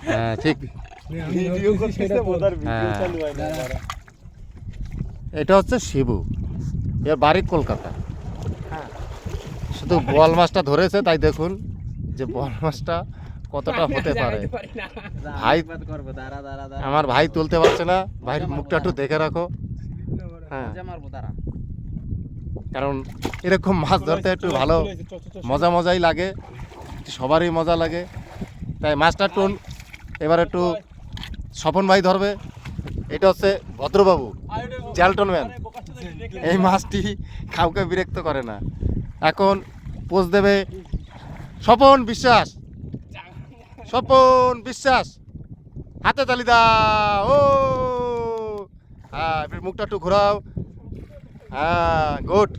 হ্যাঁ ঠিক। ভিডিও করতেছে ওদের ভিডিও হ্যাঁ। চালু হয় না এটা হচ্ছে শিবু, এর বাড়ি কলকাতা। হ্যাঁ শুধু বোয়াল মাছটা ধরেছে, তাই দেখুন যে বোয়াল মাছটা কতটা হতে পারে। ভাই করবো দাঁড়া দাঁড়া দাঁড়া আমার ভাই তুলতে পারছে না, ভাইয়ের মুখটা একটু দেখে রাখো। হ্যাঁ, মজা মারবো দাঁড়া কারণ এরকম মাছ ধরতে একটু ভালো মজাই লাগে, সবারই মজা লাগে। তাই মাছটা টুন এবার একটু স্বপন ভাই ধরবে। এটা হচ্ছে ভদ্রবাবু, জ্যালটন ম্যান। এই মাছটি কাউকে বিরক্ত করে না। এখন পোজ দেবে স্বপন বিশ্বাস। স্বপন বিশ্বাস, হাতে তালি দাও। ও হ্যাঁ, এবার মুখটা একটু ঘোরাও। হ্যাঁ, গুড।